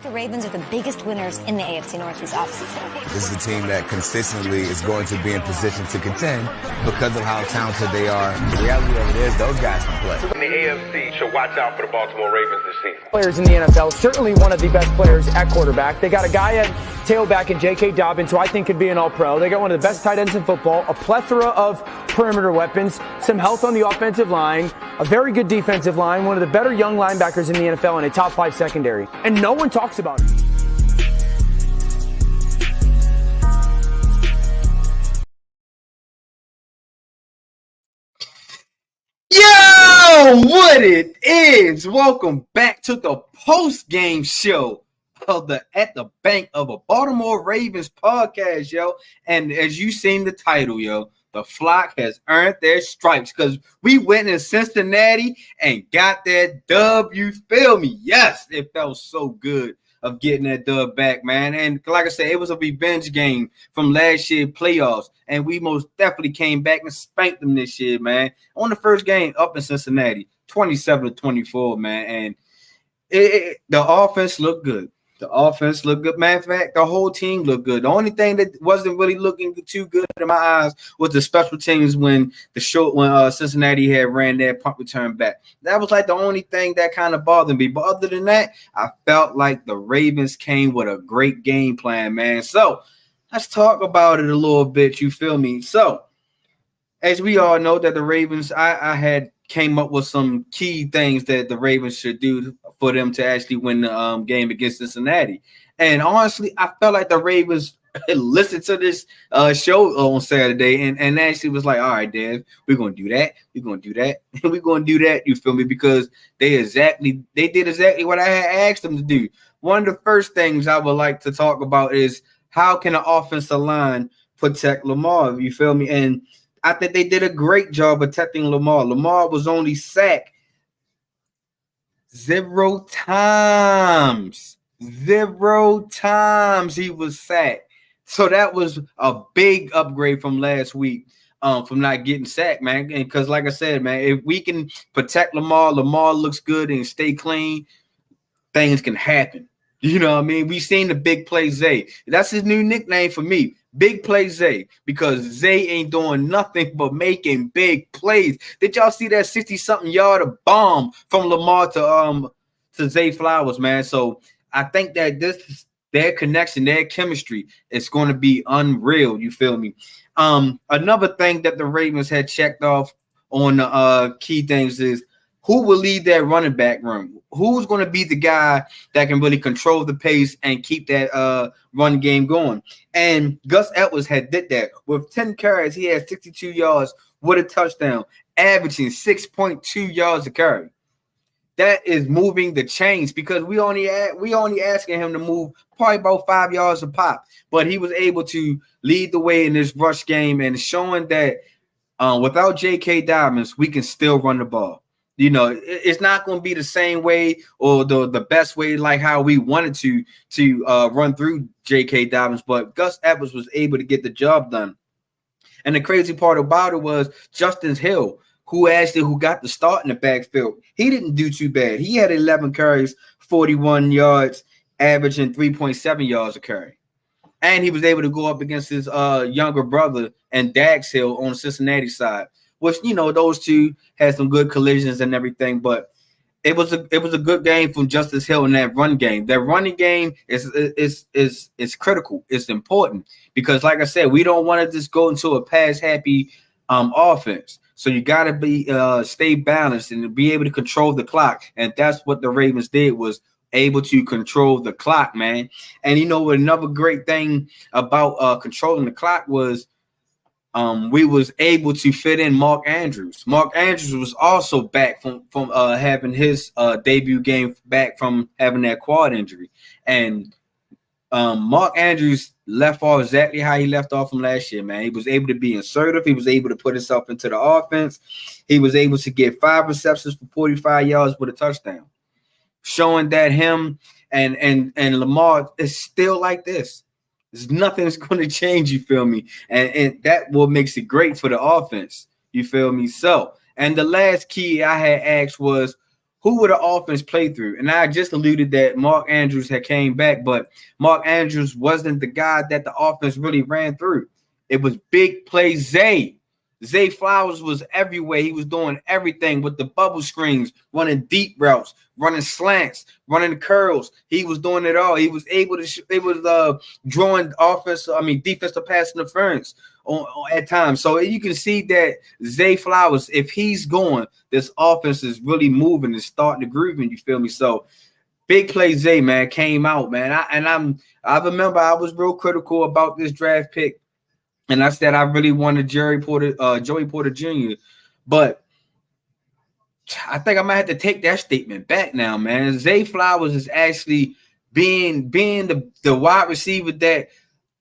the Ravens are the biggest winners in the AFC North this offseason. This is a team that consistently is going to be in position to contend because of how talented they are. The reality of it is those guys can play. The AFC should watch out for the Baltimore Ravens this season. Players in the NFL, certainly one of the best players at quarterback. They got a guy at tailback in J.K. Dobbins, who I think could be an all-pro. They got one of the best tight ends in football, a plethora of perimeter weapons, some health on the offensive line, a very good defensive line, one of the better young linebackers in the NFL, and a top 5 secondary. And no one talks about it. Yo, what it is? Welcome back to the post-game show of the At the Bank of a Baltimore Ravens podcast, yo. And as you seen the title, yo, the flock has earned their stripes because we went in Cincinnati and got that dub. You feel me? Yes, it felt so good of getting that dub back, man. And like I said, it was a revenge game from last year's playoffs, and we most definitely came back and spanked them this year, man. On the first game up in Cincinnati, 27-24, man. And the offense looked good. The offense looked good. Matter of fact, the whole team looked good. The only thing that wasn't really looking too good in my eyes was the special teams when Cincinnati had ran their punt return back. That was like the only thing that kind of bothered me. But other than that, I felt like the Ravens came with a great game plan, man. So let's talk about it a little bit. You feel me? So as we all know that the Ravens, I had came up with some key things that the Ravens should do for them to actually win the game against Cincinnati. And honestly, I felt like the Ravens listened to this show on Saturday and actually was like, all right, Dad, we're going to do that. We're going to do that. And we're going to do that. You feel me? Because they did exactly what I had asked them to do. One of the first things I would like to talk about is how can an offensive line protect Lamar? You feel me? And I think they did a great job protecting Lamar. Lamar was only sacked 0 times. 0 times he was sacked. So that was a big upgrade from last week, from not getting sacked, man. And because, like I said, man, if we can protect Lamar looks good and stay clean, things can happen. You know what I mean? We've seen the big play Zay. That's his new nickname for me. Big play Zay, because Zay ain't doing nothing but making big plays. Did y'all see that 60-something yard of bomb from Lamar to Zay Flowers, man? So I think that their connection, their chemistry is going to be unreal. You feel me? Another thing that the Ravens had checked off on the key things is who will lead that running back room? Who's going to be the guy that can really control the pace and keep that run game going? And Gus Edwards had did that. With 10 carries, he had 62 yards with a touchdown, averaging 6.2 yards a carry. That is moving the chains because we only asking him to move probably about 5 yards a pop. But he was able to lead the way in this rush game and showing that without J.K. Dobbins, we can still run the ball. You know, it's not going to be the same way or the best way like how we wanted to run through J.K. Dobbins, but Gus Edwards was able to get the job done. And the crazy part about it was Justin Hill, who got the start in the backfield. He didn't do too bad. He had 11 carries, 41 yards, averaging 3.7 yards a carry. And he was able to go up against his younger brother and Dax Hill on the Cincinnati side. Which, you know, those two had some good collisions and everything, but it was a good game from Justice Hill in that run game. That running game is critical. It's important because, like I said, we don't want to just go into a pass happy offense. So you got to be stay balanced and be able to control the clock, and that's what the Ravens did, was able to control the clock, man. And you know, another great thing about controlling the clock was, we was able to fit in Mark Andrews. Mark Andrews was also back from having his debut game back from having that quad injury. And Mark Andrews left off exactly how he left off from last year, man. He was able to be assertive. He was able to put himself into the offense. He was able to get 5 receptions for 45 yards with a touchdown, showing that him and Lamar is still like this. There's nothing that's going to change, you feel me? And that what makes it great for the offense, you feel me? So, and the last key I had asked was, who would the offense play through? And I just alluded that Mark Andrews had came back, but Mark Andrews wasn't the guy that the offense really ran through. It was big play Zay. Zay Flowers was everywhere. He was doing everything with the bubble screens, running deep routes, running slants, running curls. He was doing it all. He was able to drawing defensive pass interference at times. So you can see that Zay Flowers, if he's going, this offense is really moving and starting to groove. You feel me? So big play Zay, man, came out, man. I remember I was real critical about this draft pick. And I said I really wanted Joey Porter Jr., but I think I might have to take that statement back now, man. Zay Flowers is actually being the wide receiver that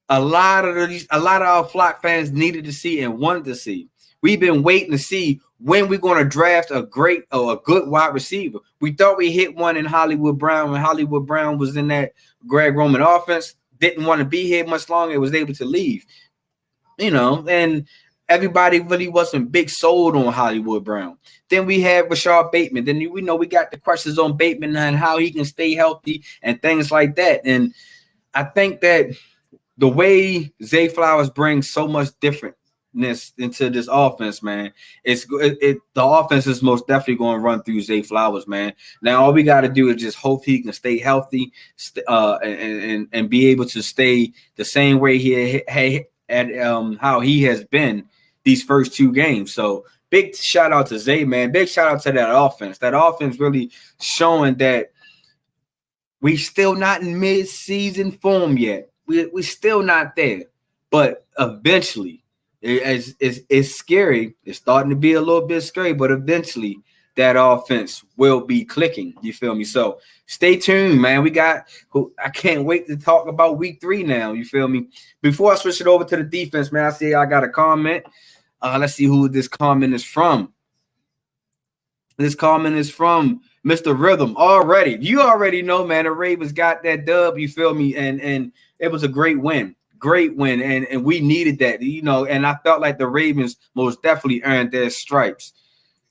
a lot of our Flock fans needed to see and wanted to see. We've been waiting to see when we're going to draft a great or a good wide receiver. We thought we hit one in Hollywood Brown when Hollywood Brown was in that Greg Roman offense. Didn't want to be here much longer. It was able to leave. And everybody really wasn't big sold on Hollywood Brown. Then we had Rashard Bateman. Then we know we got the questions on Bateman and how he can stay healthy and things like that. And I think that the way Zay Flowers brings so much differentness into this offense, man, the offense is most definitely going to run through Zay Flowers, man. Now all we got to do is just hope he can stay healthy and be able to stay the same way he how he has been these first two games. So big shout out to Zay, man. Big shout out to that offense. That offense really showing that we still not in mid-season form yet. We still not there. But eventually, it's scary. It's starting to be a little bit scary, but eventually that offense will be clicking. You feel me? So stay tuned, man. I can't wait to talk about week 3 now. You feel me? Before I switch it over to the defense, man, I got a comment. Let's see who this comment is from. This comment is from Mr. Rhythm already. You already know, man, the Ravens got that dub. You feel me? And it was a great win. Great win. And we needed that, and I felt like the Ravens most definitely earned their stripes.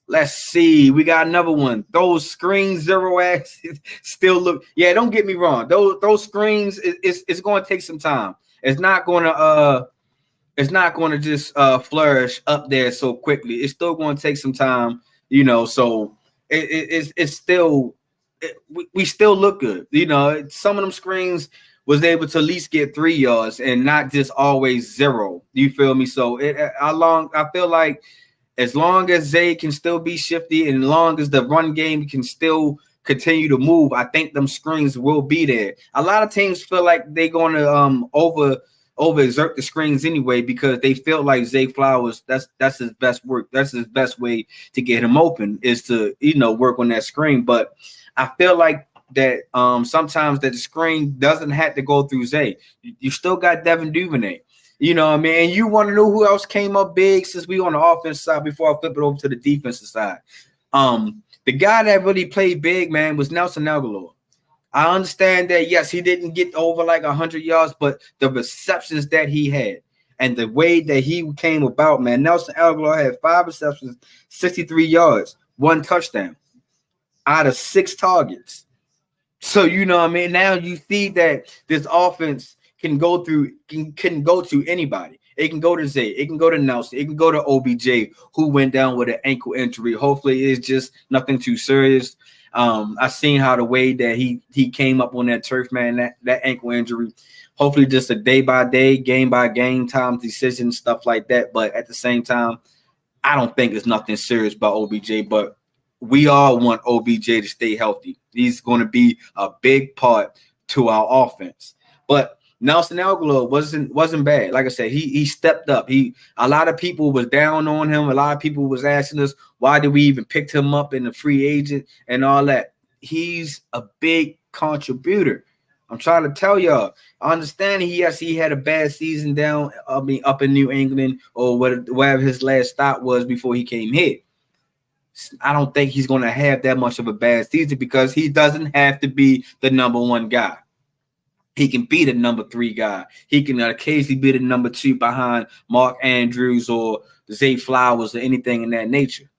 Let's see. We got another one. Those screens, zero axis, still look. Yeah, don't get me wrong. Those screens, it's going to take some time. It's not going to just flourish up there so quickly. It's still going to take some time, So it's still we still look good. Some of them screens was able to at least get 3 yards and not just always 0. You feel me? So I feel like, as long as Zay can still be shifty and as long as the run game can still continue to move, I think them screens will be there. A lot of teams feel like they're going to overexert the screens anyway because they feel like Zay Flowers, that's his best work. That's his best way to get him open is to, work on that screen. But I feel like that sometimes that the screen doesn't have to go through Zay. You still got Devin Duvernay. And you want to know who else came up big since we on the offense side before I flip it over to the defensive side. The guy that really played big, man, was Nelson Agholor. I understand that, yes, he didn't get over like 100 yards, but the receptions that he had and the way that he came about, man, Nelson Agholor had 5 receptions, 63 yards, 1 touchdown out of 6 targets. So, now you see that this offense can go to anybody. It can go to Zay. It can go to Nelson. It can go to OBJ, who went down with an ankle injury. Hopefully, it's just nothing too serious. I seen how the way that he came up on that turf, man, that ankle injury. Hopefully, just a day by day, game by game time decision, stuff like that. But at the same time, I don't think it's nothing serious about OBJ. But we all want OBJ to stay healthy. He's going to be a big part to our offense. But Nelson Agholor wasn't bad. Like I said, he stepped up. A lot of people was down on him. A lot of people was asking us, why did we even pick him up in the free agent and all that? He's a big contributor. I'm trying to tell y'all. I understand he had a bad season up in New England or wherever his last stop was before he came here. I don't think he's going to have that much of a bad season because he doesn't have to be the number 1 guy. He can be the number 3 guy. He can occasionally be the number 2 behind Mark Andrews or Zay Flowers or anything in that nature.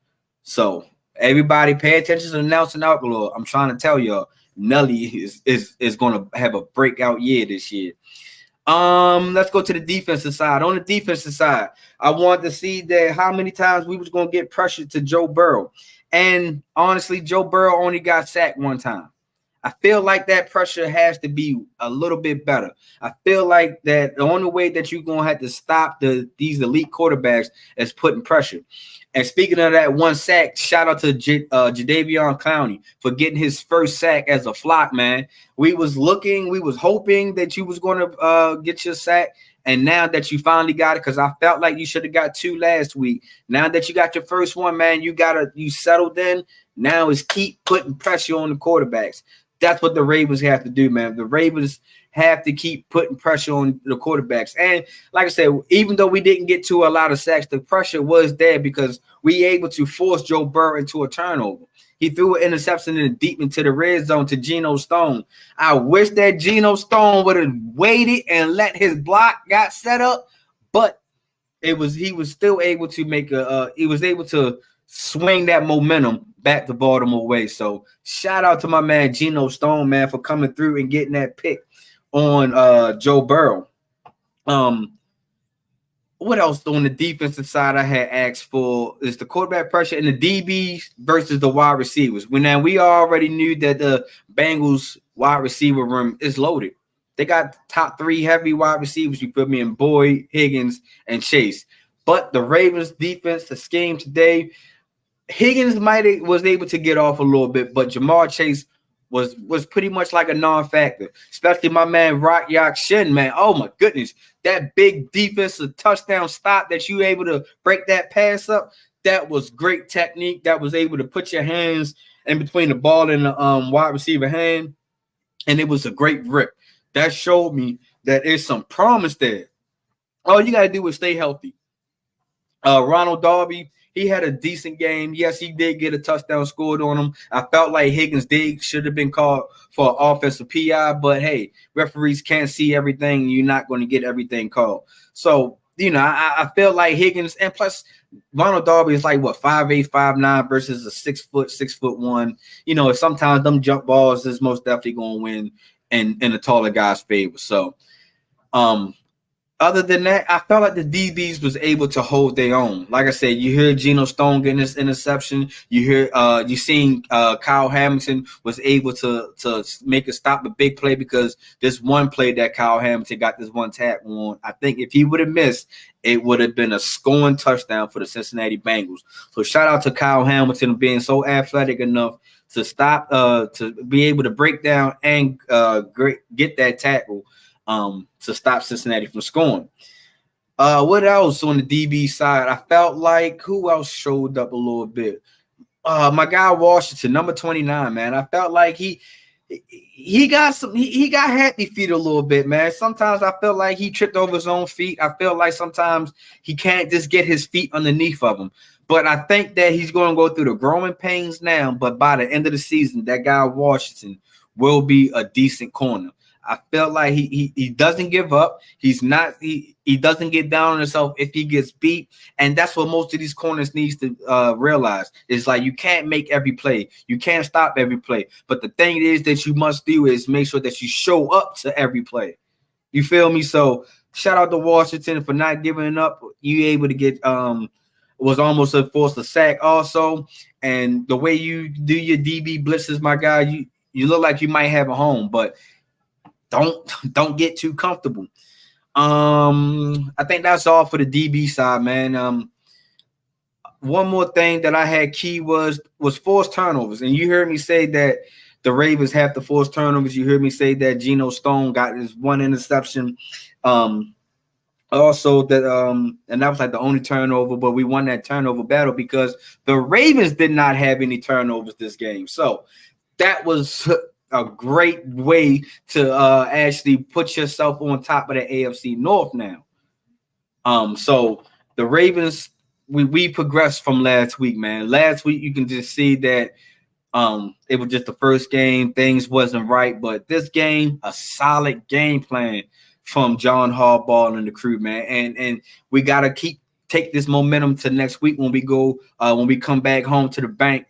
So Everybody pay attention to Nelson Aguilar. I'm trying to tell y'all, Nelly is going to have a breakout year this year. Let's go to the defensive side. On the defensive side, I wanted to see that how many times we was going to get pressured to Joe Burrow. And honestly, Joe Burrow only got sacked one time. I feel like that pressure has to be a little bit better. I feel like that the only way that you're going to have to stop these elite quarterbacks is putting pressure. And speaking of that one sack, shout out to Jadeveon Clowney for getting his first sack as a flock, man. We was hoping that you was going to get your sack. And now that you finally got it, because I felt like you should have got 2 last week. Now that you got your first one, man, you settled in. Now is keep putting pressure on the quarterbacks. That's what the Ravens have to do, man. The Ravens have to keep putting pressure on the quarterbacks. And like I said, even though we didn't get to a lot of sacks, the pressure was there because we able to force Joe Burrow into a turnover. He threw an interception deep into the red zone to Geno Stone. I wish that Geno Stone would have waited and let his block got set up, but he was still able to he was able to swing that momentum back the Baltimore way. So shout out to my man Geno Stone, man, for coming through and getting that pick on Joe Burrow. What else on the defensive side I had asked for is the quarterback pressure and the DBs versus the wide receivers. We already knew that the Bengals wide receiver room is loaded. They got top 3 heavy wide receivers, you feel me, in Boyd, Higgins, and Chase. But the Ravens defense, the scheme today, Higgins was able to get off a little bit, but Jamar Chase was pretty much like a non-factor, especially my man Rock Yak Shin, man. Oh my goodness, that big defensive touchdown stop that you able to break that pass up, that was great technique. That was able to put your hands in between the ball and the wide receiver hand, and it was a great rip. That showed me that there's some promise there. All you gotta do is stay healthy. Ronald Darby, he had a decent game. Yes, he did get a touchdown scored on him. I felt like Higgins should have been called for an offensive PI, but hey, referees can't see everything. And you're not going to get everything called. So, I feel like Higgins, and plus Ronald Darby is like, 5'8", 5'9" versus a 6 foot, 6'1". Sometimes them jump balls is most definitely going to win in a taller guy's favor. So, other than that, I felt like the DBs was able to hold their own. Like I said, you hear Geno Stone getting this interception. You seen Kyle Hamilton was able to make a stop, a big play, because this one play that Kyle Hamilton got this one tap on. I think if he would have missed, it would have been a scoring touchdown for the Cincinnati Bengals. So shout out to Kyle Hamilton being so athletic enough to stop, to be able to break down and get that tackle. To stop Cincinnati from scoring. What else on the DB side? I felt like who else showed up a little bit? My guy Washington, number 29, man. I felt like he got happy feet a little bit, man. Sometimes I felt like he tripped over his own feet. I feel like sometimes he can't just get his feet underneath of him. But I think that he's going to go through the growing pains now. But by the end of the season, that guy Washington will be a decent corner. I felt like he doesn't give up. He doesn't get down on himself if he gets beat. And that's what most of these corners needs to realize. It's like you can't make every play. You can't stop every play. But the thing is that you must do is make sure that you show up to every play. You feel me? So shout out to Washington for not giving up. You able to get was almost forced a sack also. And the way you do your DB blitzes, my guy, you look like you might have a home, but don't get too comfortable. I think that's all for the DB side, man. One more thing that I had key was forced turnovers, and you heard me say that the Ravens have to force turnovers. You heard me say that Geno Stone got his one interception. Also that and that was like the only turnover, but we won that turnover battle because the Ravens did not have any turnovers this game. So that was a great way to actually put yourself on top of the AFC North now. So the Ravens, we progressed from last week, man. Last week you can just see that it was just the first game, things wasn't right, but this game, a solid game plan from John Harbaugh and the crew, man. And we gotta keep take this momentum to next week when we come back home to the bank.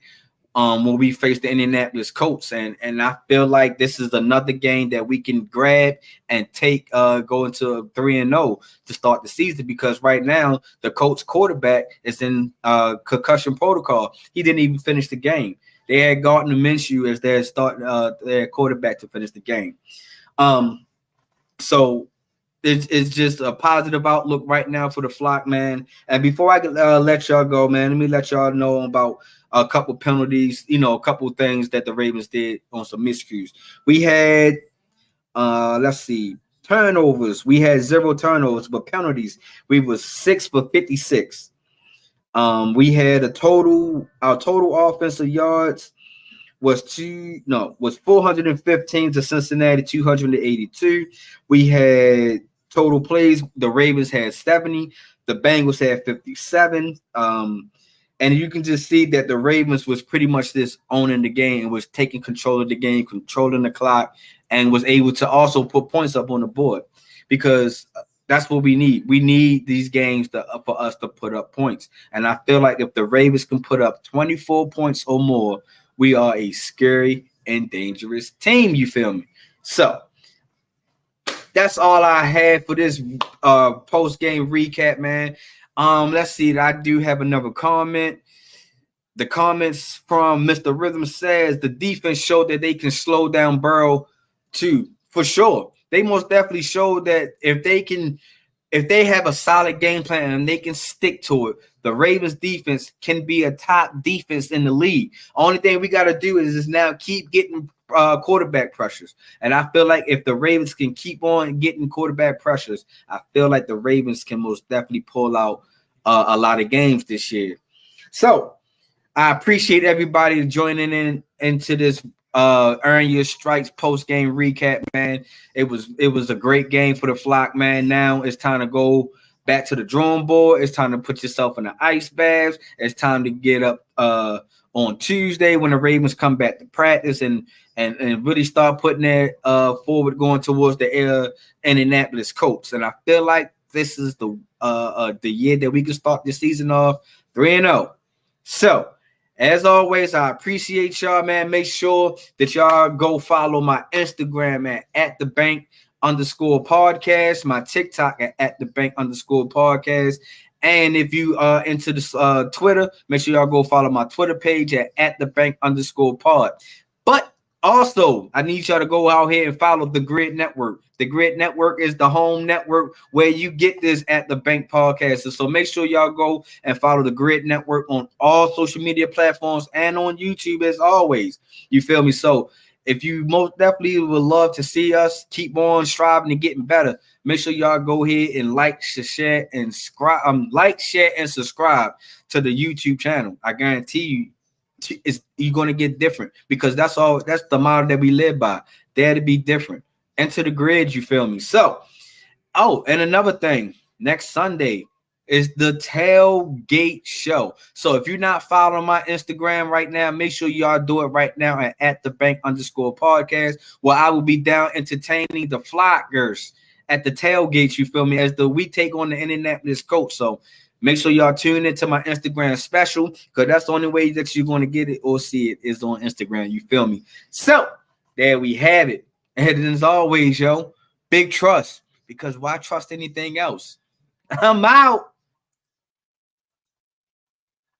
When we face the Indianapolis Colts, and I feel like this is another game that we can grab and take go into 3-0 to start the season, because right now the Colts quarterback is in concussion protocol. He didn't even finish the game. They had Gardner Minshew as their quarterback to finish the game. So it's just a positive outlook right now for the Flock, man. And before I let y'all go, man, let me let y'all know about a couple penalties, a couple things that the Ravens did on some miscues. We had, turnovers. We had 0 turnovers, but penalties, we was 6 for 56. We had our total offensive yards was 415 to Cincinnati, 282. We had total plays. The Ravens had 70. The Bengals had 57. And you can just see that the Ravens was pretty much this owning the game and was taking control of the game, controlling the clock, and was able to also put points up on the board, because that's what we need. We need these games for us to put up points. And I feel like if the Ravens can put up 24 points or more, we are a scary and dangerous team. You feel me? So that's all I had for this post-game recap, man. Let's see. I do have another comment. The comments from Mr. Rhythm says the defense showed that they can slow down Burrow too. For sure. They most definitely showed that if they have a solid game plan and they can stick to it, the Ravens defense can be a top defense in the league. Only thing we got to do is now keep getting quarterback pressures. And I feel like if the Ravens can keep on getting quarterback pressures, I feel like the Ravens can most definitely pull out a lot of games this year. So I appreciate everybody joining into this Earn Your Stripes post-game recap, man. It was a great game for the Flock, man. Now it's time to go back to the drawing board. It's time to put yourself in the ice baths. It's time to get up on Tuesday when the Ravens come back to practice and really start putting that forward, going towards the Indianapolis Colts. And I feel like this is the year that we can start the season off 3-0. So, as always, I appreciate y'all, man. Make sure that y'all go follow my Instagram at @thebank_podcast, my TikTok at @thebank_podcast. And if you are into this Twitter, make sure y'all go follow my Twitter page at @thebank_pod. But also, I need y'all to go out here and follow the Grid Network. The Grid Network is the home network where you get this at the Bank Podcast. So make sure y'all go and follow the Grid Network on all social media platforms and on YouTube as always. You feel me? So if you most definitely would love to see us keep on striving and getting better, make sure y'all go ahead and share, and subscribe to the YouTube channel. I guarantee you, you're going to get different, because that's the model that we live by. Dare to be different. Enter the grid, you feel me? So, and another thing, next Sunday is the tailgate show. So if you're not following my Instagram right now, make sure y'all do it right now at @thebank_podcast, where I will be down entertaining the Flockers at the tailgate, you feel me, as we take on the Indianapolis Colts. So make sure y'all tune into my Instagram special, because that's the only way that you're going to get it or see it is on Instagram. You feel me? So there we have it. And as always, big trust, because why trust anything else? I'm out.